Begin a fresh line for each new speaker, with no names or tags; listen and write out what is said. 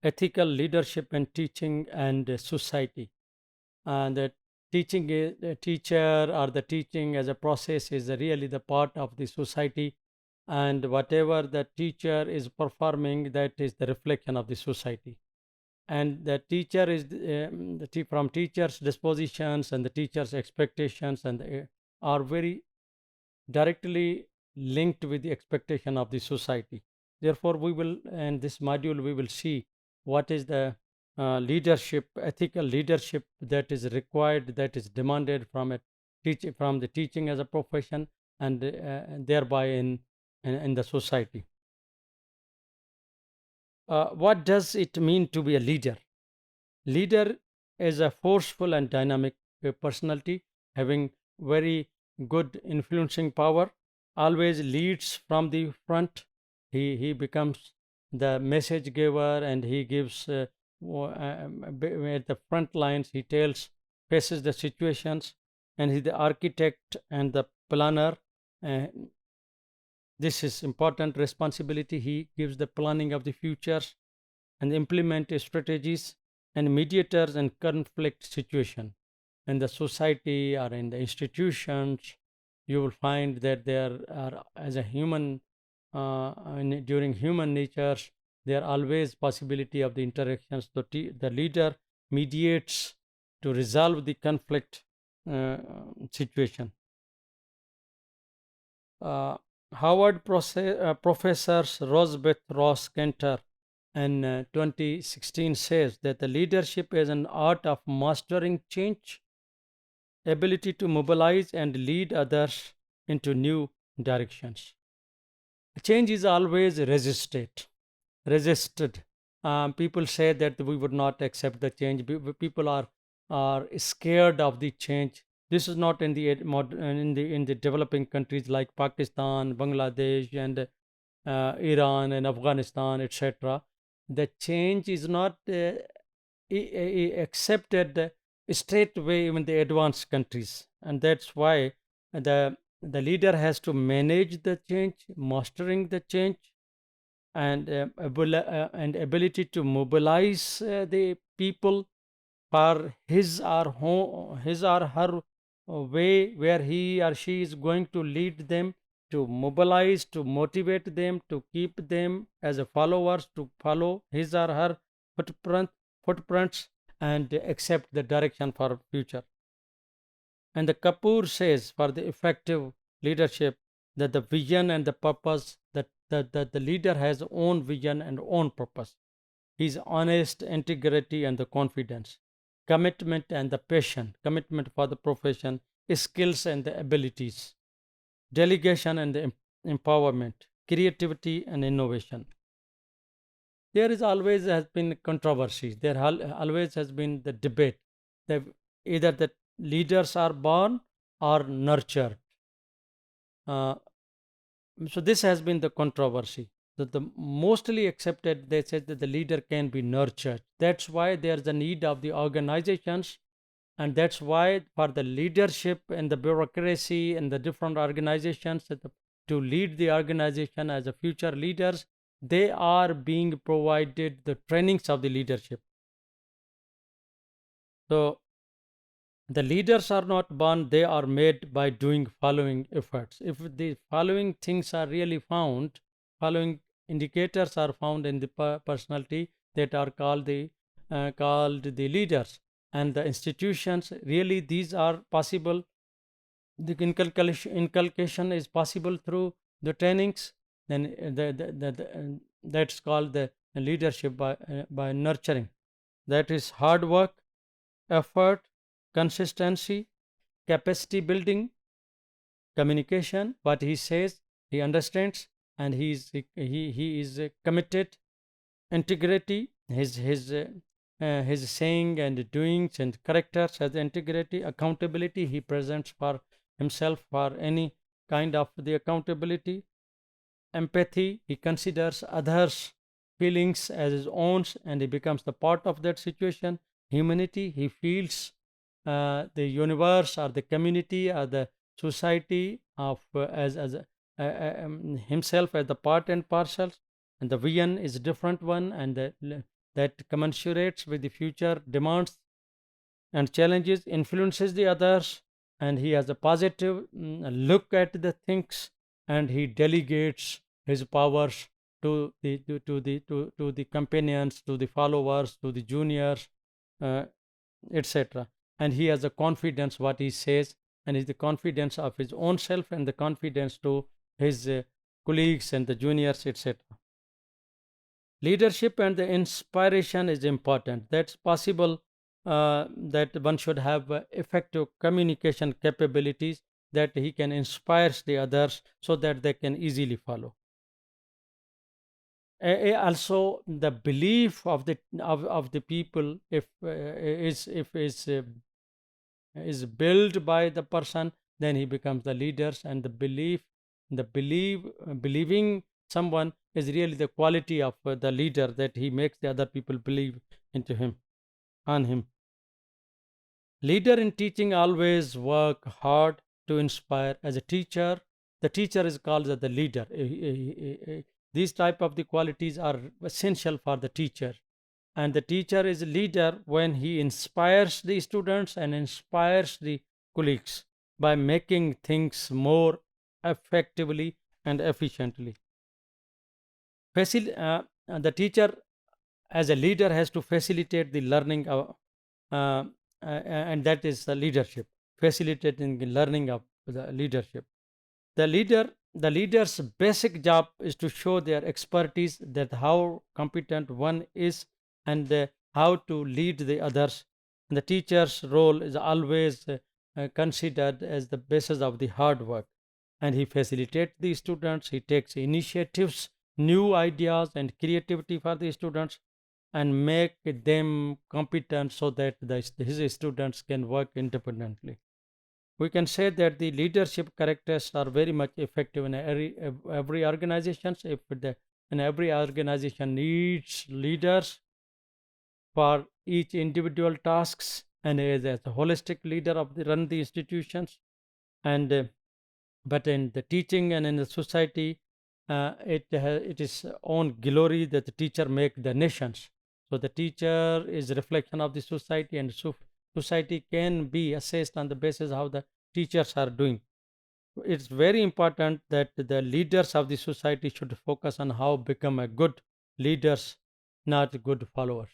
ethical leadership and teaching and society. And the teacher or the teaching as a process is really the part of the society, and whatever the teacher is performing, that is the reflection of the society. And the teacher is from teachers dispositions and the teachers expectations and are very directly linked with the expectation of the society. Therefore, we will, in this module, we will see what is the leadership, ethical leadership that is required, that is demanded from from the teaching as a profession, and thereby in the society. What does it mean to be a leader? Leader is a forceful and dynamic personality having very good influencing power, always leads from the front. He becomes the message giver, and he gives at the front lines. He tells, faces the situations, and he's the architect and the planner. Uh, this is important responsibility. He gives the planning of the futures and implement strategies and mediators and conflict situation. In the society or in the institutions, you will find that there are, as a human, during human natures, there are always possibility of the interactions. The leader mediates to resolve the conflict situation. Uh, Harvard professors Rosbeth Ross Cantor in 2016 says that the leadership is an art of mastering change, ability to mobilize and lead others into new directions. Change is always resisted. People say that we would not accept the change. People are scared of the change. This is not in the in the developing countries like Pakistan, Bangladesh, and Iran and Afghanistan, etc. The change is not accepted straight away in the advanced countries, and that's why the leader has to manage the change, mastering the change, and and ability to mobilize the people for his or her way where he or she is going to lead them, to mobilize, to motivate them, to keep them as a followers, to follow his or her footprints and accept the direction for future. And the Kapoor says for the effective leadership that the vision and the purpose, that the leader has own vision and own purpose. His honest integrity and the confidence, commitment and the passion, commitment for the profession, skills and the abilities, delegation and the empowerment, creativity and innovation. There is always has been controversies. There always has been the debate that either the leaders are born or nurtured. Uh, so this has been the controversy. That the mostly accepted, they said that the leader can be nurtured. That's why there's a need of the organizations, and that's why for the leadership and the bureaucracy and the different organizations to lead the organization as a future leaders, they are being provided the trainings of the leadership. So the leaders are not born, they are made by doing following efforts. If the following things are really found, following indicators are found in the personality, that are called the leaders and the institutions, really these are possible. The inculcation is possible through the trainings. Then that's called the leadership by nurturing. That is hard work, effort, consistency, capacity building, communication. What he says, he understands, and he is committed. Integrity, his saying and doings and characters has integrity. Accountability, he presents for himself for any kind of the accountability. Empathy, he considers others' feelings as his own, and he becomes the part of that situation. Humanity, he feels the universe or the community or the society of as himself as the part and parcels. And the vision is a different one, and the that commensurates with the future demands and challenges, influences the others, and he has a positive look at the things, and he delegates his powers to the companions, to the followers, to the juniors, uh, etc. And he has a confidence what he says, and is the confidence of his own self and the confidence to his colleagues and the juniors, etc. Leadership and the inspiration is important. That's possible that one should have effective communication capabilities, that he can inspire the others so that they can easily follow. Also, the belief of the people, if is built by the person, then he becomes the leaders. And believing someone is really the quality of the leader, that he makes the other people believe into him, on him. Leader in teaching always work hard to inspire. As a teacher, the teacher is called as the leader. These type of the qualities are essential for the teacher. And the teacher is a leader when he inspires the students and inspires the colleagues by making things more effectively and efficiently. The teacher as a leader has to facilitate the learning of, and that is the leadership, facilitating the learning of the leadership. The leader's basic job is to show their expertise, that how competent one is, and how to lead the others. And the teacher's role is always considered as the basis of the hard work, and he facilitates the students. He takes initiatives, new ideas, and creativity for the students, and make them competent so that his students can work independently. We can say that the leadership characters are very much effective in every organization. If and every organization needs leaders for each individual tasks, and as a holistic leader of the run the institutions. And but in the teaching and in the society, it is own glory that the teacher make the nations. So the teacher is a reflection of the society, and society can be assessed on the basis how the teachers are doing. It's very important that the leaders of the society should focus on how become a good leaders, not good followers.